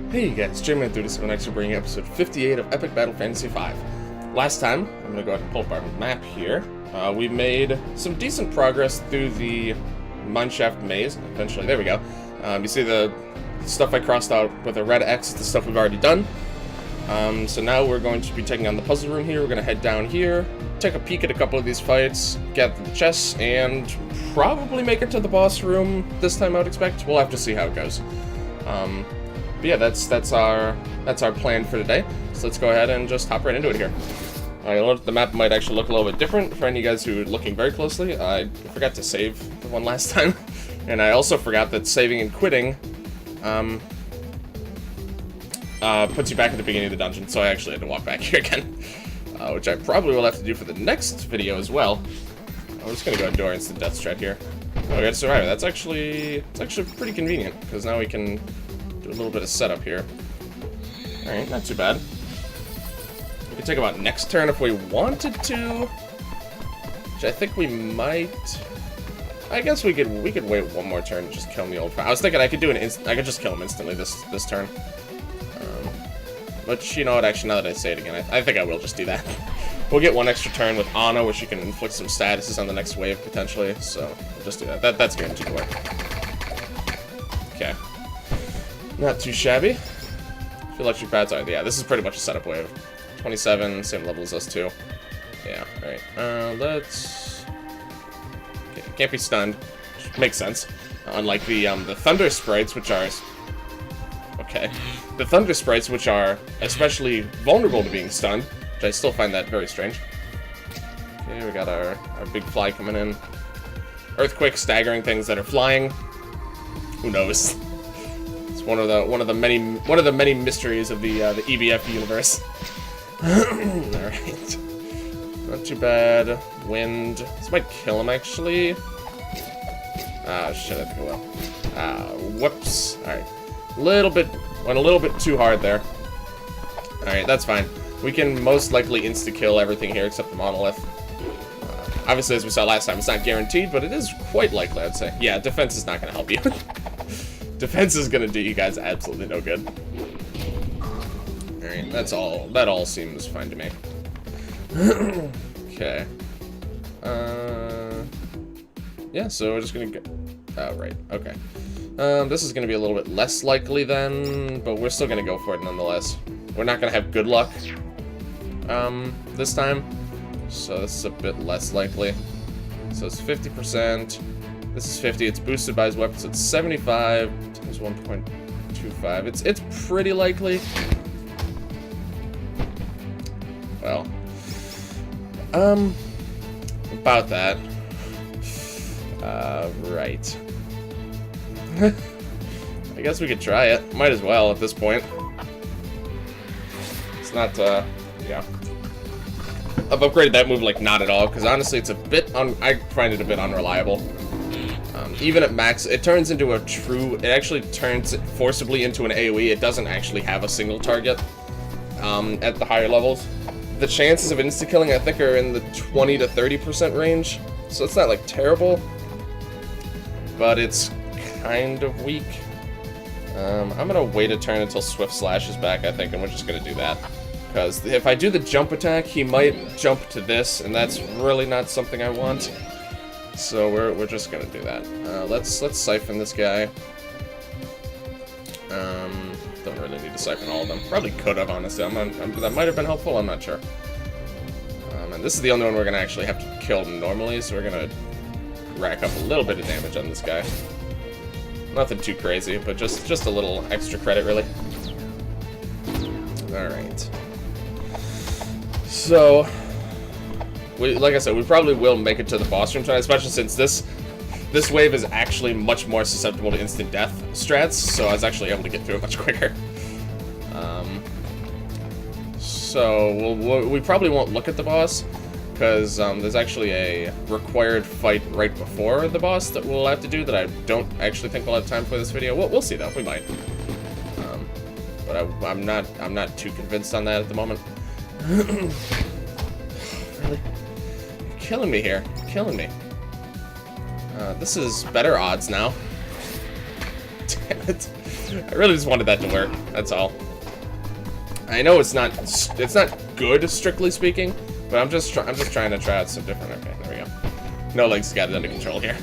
Hey guys, J-Man through this, next we're bringing episode 58 of Epic Battle Fantasy 5. Last time, I'm going to go ahead and pull up our map here. We made some decent progress through the Mineshaft Maze, eventually, there we go. You see the stuff I crossed out with a red X, the stuff we've already done. So now we're going to be taking on the puzzle room here. We're going to head down here, take a peek at a couple of these fights, gather the chests, and probably make it to the boss room this time, I would expect. We'll have to see how it goes. But yeah, that's our plan for today. So let's go ahead and just hop right into it here. The map might actually look a little bit different for any of you guys who are looking very closely. I forgot to save the one last time, and I also forgot that saving and quitting puts you back at the beginning of the dungeon. So I actually had to walk back here again, which I probably will have to do for the next video as well. I'm just gonna go do our instant death strat here. Oh, we got a survivor. It's actually pretty convenient because now we can do a little bit of setup here. All right, not too bad. We could take about next turn if we wanted to, which I think we might. I guess we could wait one more turn and just kill him the old friend. I was thinking I could just kill him instantly this turn. But you know what? Actually, now that I say it again, I think I will just do that. We'll get one extra turn with Anna, where she can inflict some statuses on the next wave potentially. So we'll just do that. That's guaranteed to work. Okay. Not too shabby. Feel electric pads are. Yeah, this is pretty much a setup wave. 27, same level as us too. Yeah. All right. Let's. Okay, can't be stunned. Which makes sense. Unlike the thunder sprites, which are. Okay. The thunder sprites, which are especially vulnerable to being stunned, which I still find that very strange. Okay, we got our big fly coming in. Earthquake staggering things that are flying. Who knows? It's one of the many mysteries of the EBF universe. All right. Not too bad. Wind. This might kill him actually. Ah, shit! I think it will. Whoops. All right. Went a little bit too hard there. Alright, that's fine. We can most likely insta-kill everything here except the monolith. Obviously, as we saw last time, it's not guaranteed, but it is quite likely, I'd say. Yeah, defense is not going to help you. Defense is going to do you guys absolutely no good. Alright, that all seems fine to me. Okay. Yeah, so we're just going to go... Oh, right, okay. This is going to be a little bit less likely then, but we're still going to go for it nonetheless. We're not going to have good luck this time, so this is a bit less likely. So it's 50%. This is 50. It's boosted by his weapon, so it's 75 times 1.25. It's pretty likely. Well, about that. Right. I guess we could try it. Might as well at this point. It's not, yeah. I've upgraded that move like not at all, because honestly it's a bit, I find it a bit unreliable. Even at max, it turns into a true, it actually turns it forcibly into an AoE. It doesn't actually have a single target at the higher levels. The chances of insta-killing I think are in the 20 to 30% range, so it's not like terrible, but it's kind of weak. I'm gonna wait a turn until Swift Slash is back, I think, and we're just gonna do that. Because if I do the jump attack, he might jump to this, and that's really not something I want. So we're just gonna do that. Let's siphon this guy. Don't really need to siphon all of them. Probably could have, honestly. That might have been helpful. I'm not sure. And this is the only one we're gonna actually have to kill normally, so we're gonna rack up a little bit of damage on this guy. Nothing too crazy, but just a little extra credit, really. Alright. So, like I said, we probably will make it to the boss room tonight, especially since this wave is actually much more susceptible to instant death strats, so I was actually able to get through it much quicker. So, we probably won't look at the boss, because there's actually a required fight right before the boss that we'll have to do that I don't actually think we'll have time for this video. We'll see though, we might. But I'm not too convinced on that at the moment. Really? You're killing me here. You're killing me. This is better odds now. Damn it. I really just wanted that to work. That's all. I know it's not good, strictly speaking, but I'm just trying to try out some different. Okay, there we go. No legs got it under control here.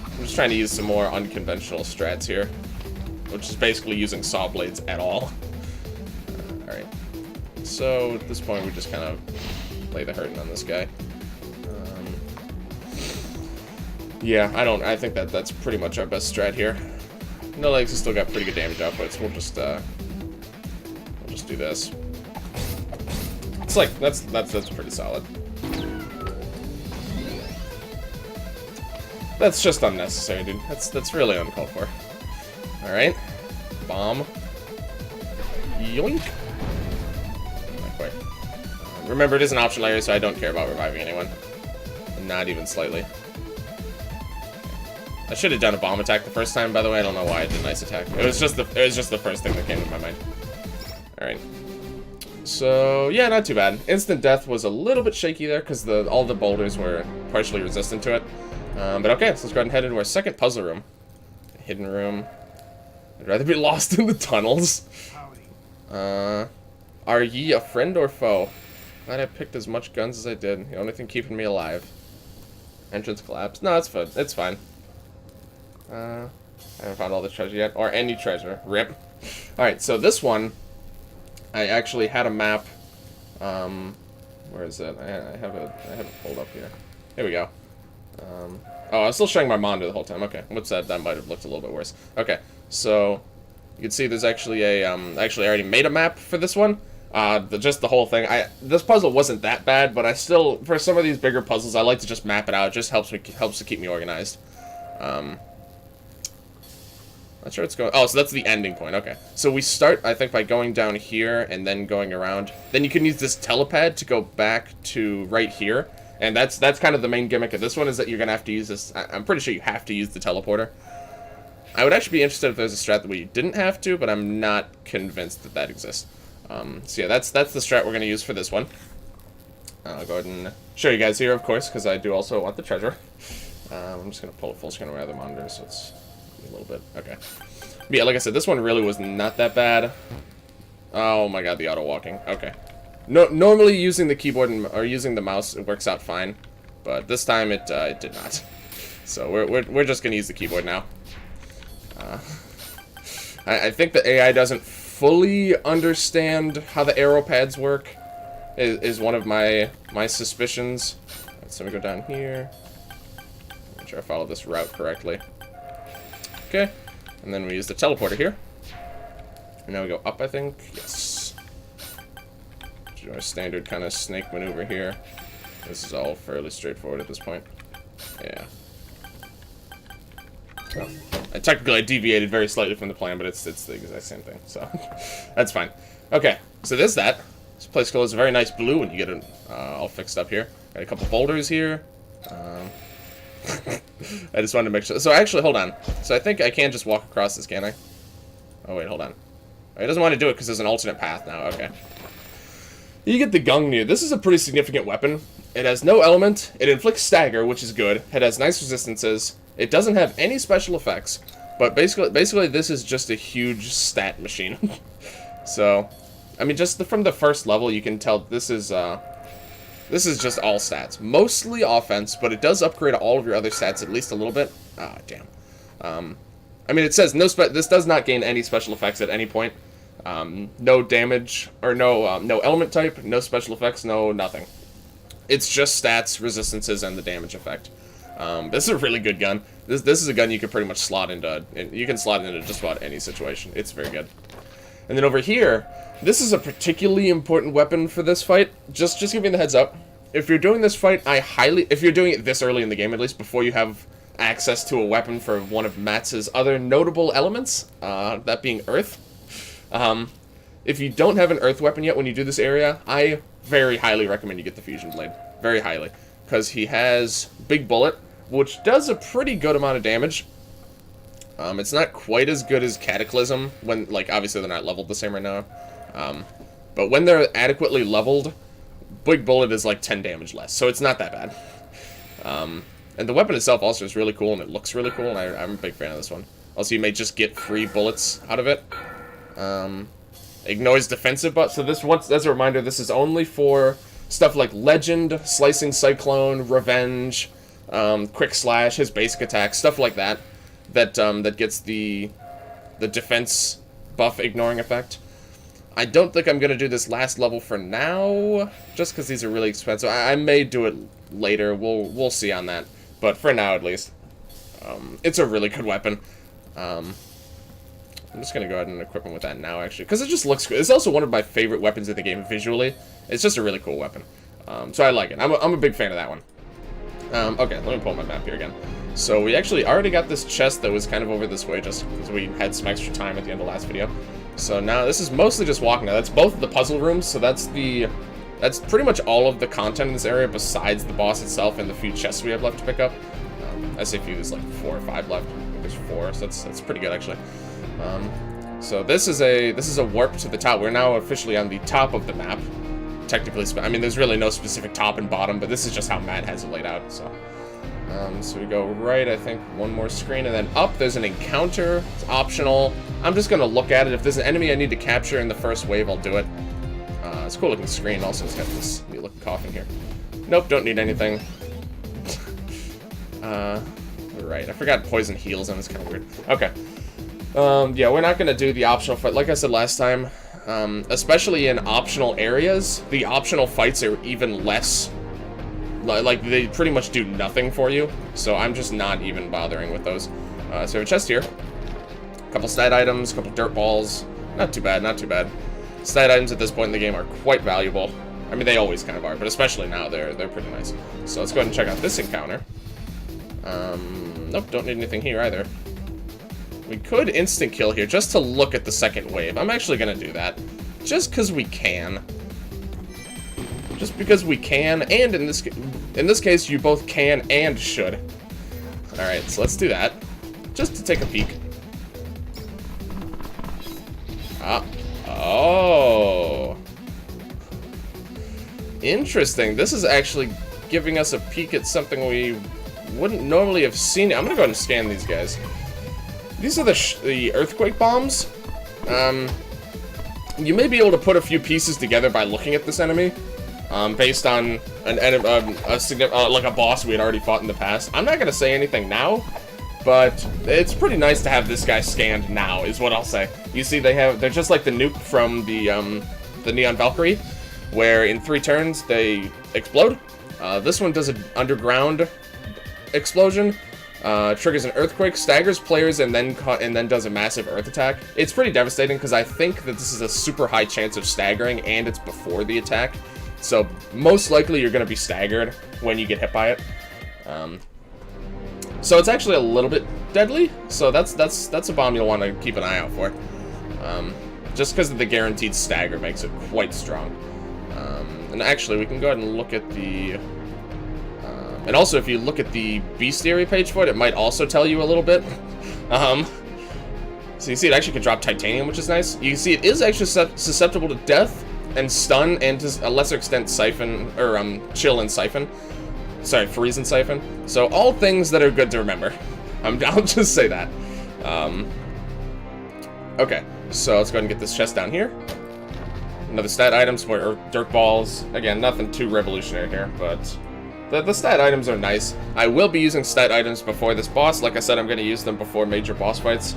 I'm just trying to use some more unconventional strats here, which is basically using saw blades at all. All right. So at this point, we just kind of lay the hurting on this guy. Yeah, I think that's pretty much our best strat here. No legs has still got pretty good damage outputs. We'll just do this. It's like that's pretty solid. That's just unnecessary, dude. That's really uncalled for. All right, bomb. Yoink. Not quite. Remember, it is an optional area, so I don't care about reviving anyone. Not even slightly. I should have done a bomb attack the first time, by the way. I don't know why I did an ice attack. It was just the first thing that came to my mind. Alright. So, yeah, not too bad. Instant death was a little bit shaky there, because all the boulders were partially resistant to it. But okay, so let's go ahead and head into our second puzzle room. Hidden room. I'd rather be lost in the tunnels. Are ye a friend or foe? Glad I picked as much guns as I did. The only thing keeping me alive. Entrance collapsed. No, it's fine. It's fine. I haven't found all the treasure yet, or any treasure. Rip. Alright, so this one, I actually had a map. Where is it? I have it pulled up here. Here we go. Oh, I was still showing my monitor the whole time. Okay, what's that? That might have looked a little bit worse. Okay, so you can see there's actually a actually I already made a map for this one. Just the whole thing. This puzzle wasn't that bad, but I still, for some of these bigger puzzles, I like to just map it out. It just helps to keep me organized. Not sure what's going. Oh, so that's the ending point. Okay, so we start, I think, by going down here and then going around. Then you can use this telepad to go back to right here, and that's kind of the main gimmick of this one, is that you're gonna have to use this. I'm pretty sure you have to use the teleporter. I would actually be interested if there's a strat that we didn't have to, but I'm not convinced that that exists. So yeah, that's the strat we're gonna use for this one. I'll go ahead and show you guys here, of course, because I do also want the treasure. I'm just gonna pull it full screen around the monitor, so it's a little bit okay. But yeah, like I said, this one really was not that bad. Oh my god, the auto walking. Okay. No, normally using the keyboard or using the mouse, it works out fine, but this time it did not. So we're just gonna use the keyboard now. I think the AI doesn't fully understand how the arrow pads work. Is one of my suspicions. Right, so we go down here. Make sure I follow this route correctly. Okay, and then we use the teleporter here. And now we go up, I think. Yes. Do our standard kind of snake maneuver here. This is all fairly straightforward at this point. Yeah. Well, I deviated very slightly from the plan, but it's the exact same thing, so that's fine. Okay, so there's that. This place glows a very nice blue when you get it all fixed up here. Got a couple boulders here. I just wanted to make sure. So actually, hold on. So I think I can just walk across this, can I? Oh wait, hold on. It doesn't want to do it because there's an alternate path now. Okay. You get the Gungnir. This is a pretty significant weapon. It has no element. It inflicts stagger, which is good. It has nice resistances. It doesn't have any special effects. But basically, this is just a huge stat machine. So, I mean, just from the first level, you can tell this is just all stats. Mostly offense, but it does upgrade all of your other stats at least a little bit. Ah, damn. I mean, it says this does not gain any special effects at any point. No damage, or no element type, no special effects, no nothing. It's just stats, resistances, and the damage effect. This is a really good gun. This is a gun you can pretty much slot into. You can slot it into just about any situation. It's very good. And then over here, this is a particularly important weapon for this fight. Just giving the heads up. If you're doing this fight, if you're doing it this early in the game, at least before you have access to a weapon for one of Matz's other notable elements, that being Earth. If you don't have an Earth weapon yet when you do this area, I very highly recommend you get the Fusion Blade. Very highly. Because he has Big Bullet, which does a pretty good amount of damage. It's not quite as good as Cataclysm, when, like, obviously they're not leveled the same right now. But when they're adequately leveled, Big Bullet is like 10 damage less, so it's not that bad. And the weapon itself also is really cool, and it looks really cool, and I'm a big fan of this one. Also, you may just get free bullets out of it. Ignores defensive buff. So this, once as a reminder, this is only for stuff like Legend, Slicing Cyclone, Revenge, Quick Slash, his basic attack, stuff like that. That gets the defense buff ignoring effect. I don't think I'm going to do this last level for now, just because these are really expensive. I may do it later. We'll see on that. But for now, at least, it's a really good weapon. I'm just going to go ahead and equip him with that now, actually, because it just looks good. It's also one of my favorite weapons in the game visually. It's just a really cool weapon. So I like it. I'm a big fan of that one. Okay, let me pull my map here again. So we actually already got this chest that was kind of over this way, just because we had some extra time at the end of the last video. So now this is mostly just walking. Now that's both of the puzzle rooms, so that's pretty much all of the content in this area besides the boss itself and the few chests we have left to pick up. I say few, there's like 4 or 5 left. I think there's 4, so that's pretty good actually. So this is a warp to the top. We're now officially on the top of the map. Technically, I mean, there's really no specific top and bottom, but this is just how Matt has it laid out. So. So we go right, I think, one more screen, and then up, there's an encounter. It's optional. I'm just going to look at it. If there's an enemy I need to capture in the first wave, I'll do it. It's a cool looking screen. Also, it's got this neat looking coffin here. Nope, don't need anything. Right, I forgot poison heals him. It's kind of weird. Okay. Yeah, we're not going to do the optional fight. Like I said last time, especially in optional areas, the optional fights are even less. Like, they pretty much do nothing for you, so I'm just not even bothering with those. So we have a chest here. A couple stat items, a couple dirt balls. Not too bad, not too bad. Stat items at this point in the game are quite valuable. I mean, they always kind of are, but especially now, they're pretty nice. So let's go ahead and check out this encounter. Nope, don't need anything here either. We could instant kill here, just to look at the second wave. I'm actually going to do that, just because we can. Just because we can, and in this case, you both can and should. Alright, so let's do that. Just to take a peek. Oh. Interesting. This is actually giving us a peek at something we wouldn't normally have seen. I'm gonna go ahead and scan these guys. These are the earthquake bombs. You may be able to put a few pieces together by looking at this enemy. Based on like a boss we had already fought in the past. I'm not gonna say anything now, but it's pretty nice to have this guy scanned now, is what I'll say. You see, they're just like the nuke from the Neon Valkyrie, where in 3 turns they explode. This one does an underground explosion, triggers an earthquake, staggers players, and then does a massive earth attack. It's pretty devastating because I think that this is a super high chance of staggering, and it's before the attack. So, most likely you're going to be staggered when you get hit by it. So it's actually a little bit deadly, so that's a bomb you'll want to keep an eye out for. Just because of the guaranteed stagger makes it quite strong. And actually, we can go ahead and look at the... and also, if you look at the bestiary page for it, it might also tell you a little bit. So you see it actually can drop titanium, which is nice. You can see it is actually susceptible to death and stun, and to a lesser extent siphon, or chill and siphon. Sorry, freeze and siphon. So all things that are good to remember. I'll just say that. Okay, so let's go ahead and get this chest down here. Another stat items, or dirt balls. Again, nothing too revolutionary here, but the stat items are nice. I will be using stat items before this boss. Like I said, I'm going to use them before major boss fights.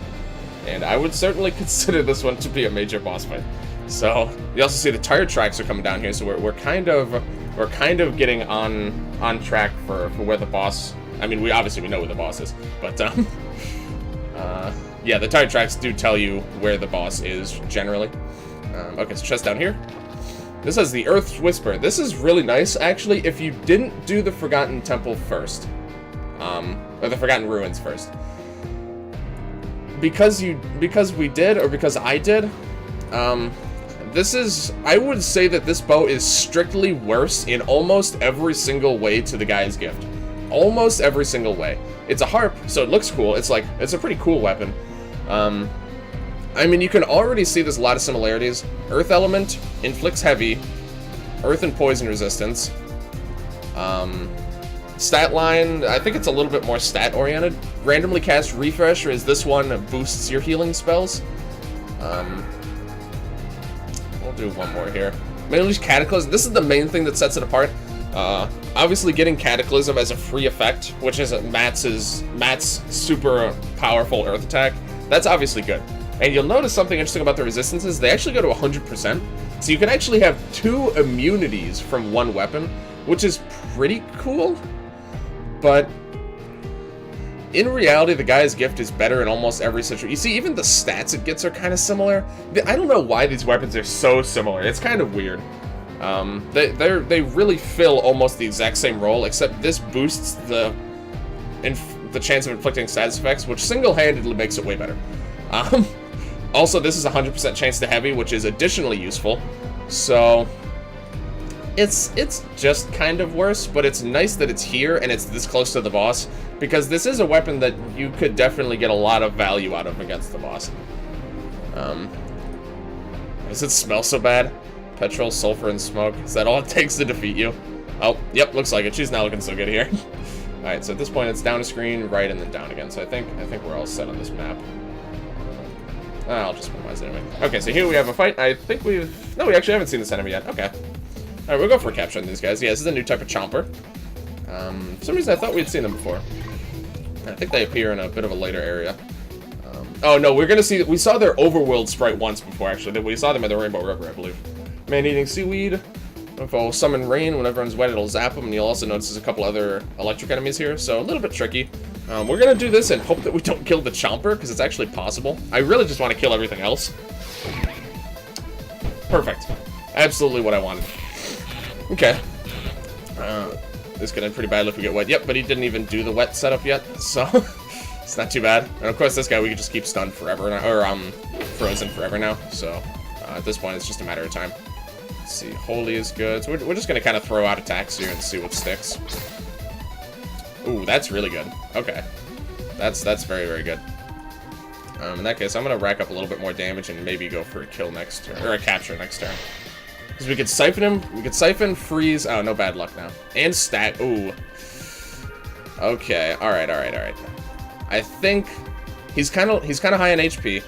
And I would certainly consider this one to be a major boss fight. So you also see the tire tracks are coming down here, so we're kind of getting on track for where the boss. I mean, we know where the boss is, but yeah, the tire tracks do tell you where the boss is generally. Okay, so chest down here. This has the Earth's Whisper. This is really nice, actually, if you didn't do the Forgotten Temple first, or the Forgotten Ruins first. Because we did, or because I did. I would say that this bow is strictly worse in almost every single way to the guy's gift. Almost every single way. It's a harp, so it looks cool. It's a pretty cool weapon. I mean, you can already see there's a lot of similarities. Earth element, inflicts heavy, earth and poison resistance. Stat line, I think it's a little bit more stat oriented. randomly cast Refresh, or is this one boosts your healing spells? We'll do one more here. Mainly just Cataclysm. This is the main thing that sets it apart. Obviously getting Cataclysm as a free effect, which is Matt's super powerful Earth attack, that's obviously good. And you'll notice something interesting about the resistances. They actually go to 100%. So you can actually have 2 immunities from one weapon, which is pretty cool. But in reality, the guy's gift is better in almost every situation. You see, even the stats it gets are kind of similar. I don't know why these weapons are so similar. It's kind of weird. They really fill almost the exact same role, except this boosts the chance of inflicting status effects, which single-handedly makes it way better. Also, this is 100% chance to heavy, which is additionally useful. So it's just kind of worse, but it's nice that it's here and it's this close to the boss, because this is a weapon that you could definitely get a lot of value out of against the boss. Does it smell so bad? Petrol, sulfur, and smoke. Is that all it takes to defeat you? Oh, yep, looks like it. She's not looking so good here. Alright, so at this point it's down a screen, right, and then down again. So I think we're all set on this map. I'll just minimize it anyway. Okay, so here we have a fight. I think no, we actually haven't seen this enemy yet. Okay. Alright, we'll go for a capture on these guys. Yeah, this is a new type of chomper. For some reason I thought we'd seen them before. I think they appear in a bit of a later area. Oh no, we're gonna see, we saw their overworld sprite once before, actually. We saw them at the Rainbow River, I believe. Man-eating seaweed. If I'll summon rain, when everyone's wet, it'll zap them, and you'll also notice there's a couple other electric enemies here, so a little bit tricky. We're gonna do this and hope that we don't kill the chomper, because it's actually possible. I really just want to kill everything else. Perfect. Absolutely what I wanted. Okay. This could end pretty badly if we get wet. Yep, but he didn't even do the wet setup yet, so it's not too bad. And of course, this guy we could just keep stunned forever now, or frozen forever now. So at this point, it's just a matter of time. Let's see, holy is good. So we're just gonna kind of throw out attacks here and see what sticks. Ooh, that's really good. Okay, that's very, very good. In that case, I'm gonna rack up a little bit more damage and maybe go for a kill next turn, or a capture next turn. Because we could siphon him, we could siphon, freeze. Oh, no bad luck now. And stack. Ooh. Okay. All right. I think he's kind of high on HP.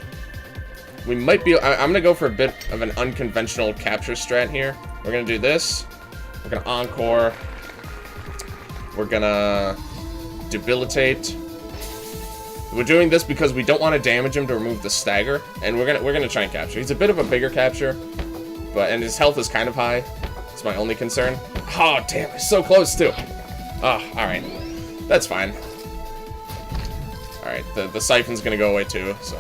We might be. I'm gonna go for a bit of an unconventional capture strat here. We're gonna do this. We're gonna encore. We're gonna debilitate. We're doing this because we don't want to damage him to remove the stagger, and we're gonna try and capture. He's a bit of a bigger capture. And his health is kind of high. It's my only concern. Oh, damn, we're so close, too. Oh, alright. That's fine. Alright, the siphon's gonna go away, too, so...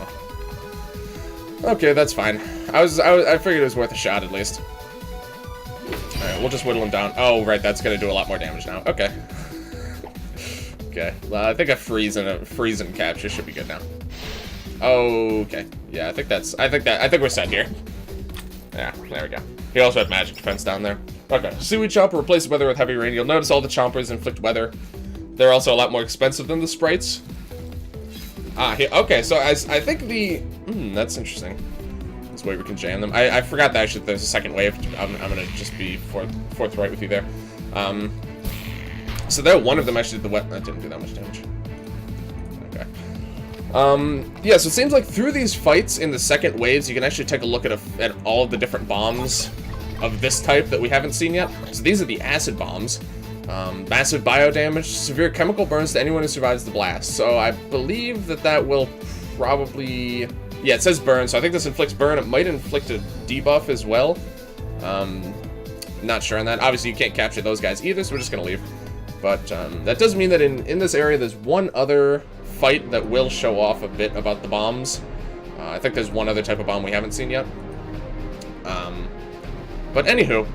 Okay, that's fine. I figured it was worth a shot, at least. Alright, we'll just whittle him down. Oh, right, that's gonna do a lot more damage now. Okay. Okay, well, I think a freeze and capture should be good now. Okay. Yeah, I think we're set here. Yeah, there we go. He also had magic defense down there. Okay, Seaweed Chomper replaces weather with heavy rain. You'll notice all the chompers inflict weather. They're also a lot more expensive than the sprites. Okay, so I think the... that's interesting. This way we can jam them. I forgot that actually there's a second wave. I'm gonna just be forthright with you there. So there, one of them actually, that didn't do that much damage. Okay. Yeah, so it seems like through these fights in the second waves, you can actually take a look at all of the different bombs of this type that we haven't seen yet. So these are the acid bombs. Massive bio damage, severe chemical burns to anyone who survives the blast. So I believe that will probably... Yeah, it says burn, so I think this inflicts burn. It might inflict a debuff as well. Not sure on that. Obviously, you can't capture those guys either, so we're just going to leave. But that does mean that in this area, there's one other fight that will show off a bit about the bombs. I think there's one other type of bomb we haven't seen yet. But anywho,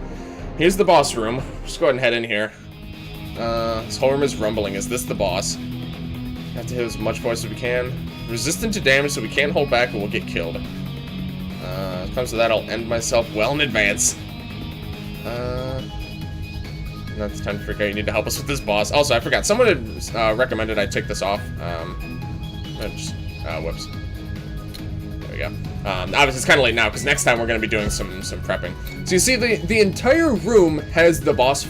here's the boss room. Just go ahead and head in here. This whole room is rumbling. Is this the boss? Have to hit as much force as we can. Resistant to damage, so we can't hold back or we'll get killed. When it comes to that, I'll end myself well in advance. Now it's time to figure out you need to help us with this boss. Also, I forgot. Someone had recommended I take this off. Whoops. There we go. Obviously, it's kind of late now, because next time we're going to be doing some prepping. So you see, the entire room has the boss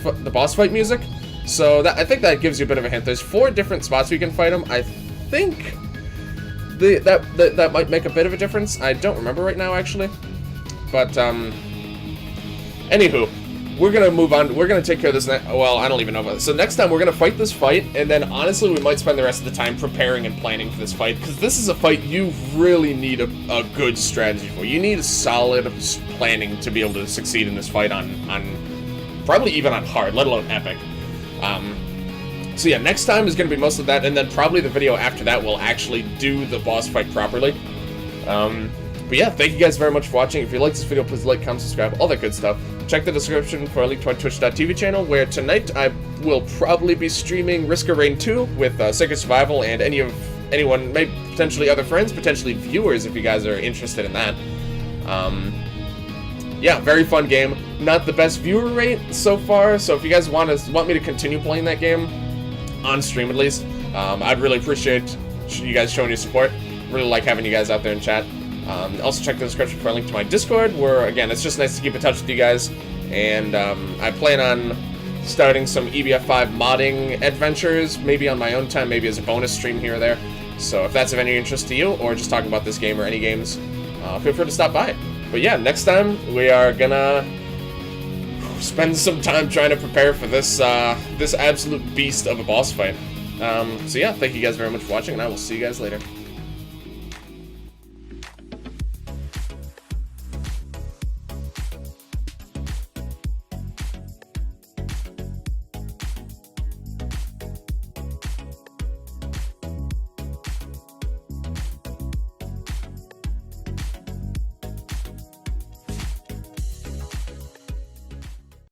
fight music. So I think that gives you a bit of a hint. There's 4 different spots we can fight him. I think that might make a bit of a difference. I don't remember right now, actually. But, anywho, we're gonna move on. We're gonna take care of this well, I don't even know about this. So next time, we're gonna fight this fight, and then, honestly, we might spend the rest of the time preparing and planning for this fight, because this is a fight you really need a good strategy for. You need a solid planning to be able to succeed in this fight on probably even on hard, let alone epic. So yeah, next time is going to be most of that, and then probably the video after that will actually do the boss fight properly. But yeah, thank you guys very much for watching. If you like this video, please like, comment, subscribe, all that good stuff. Check the description for a link to our twitch.tv channel, where tonight I will probably be streaming Risk of Rain 2 with Sacred Survival and anyone, maybe potentially other friends, potentially viewers if you guys are interested in that. Yeah, very fun game. Not the best viewer rate so far, so if you guys want me to continue playing that game, on stream at least, I'd really appreciate you guys showing your support. Really like having you guys out there in chat. Also check the description for a link to my Discord, where, again, it's just nice to keep in touch with you guys. And I plan on starting some EBF5 modding adventures, maybe on my own time, maybe as a bonus stream here or there. So if that's of any interest to you, or just talking about this game or any games, feel free to stop by. But yeah, next time we are gonna spend some time trying to prepare for this this absolute beast of a boss fight. So yeah, thank you guys very much for watching, and I will see you guys later.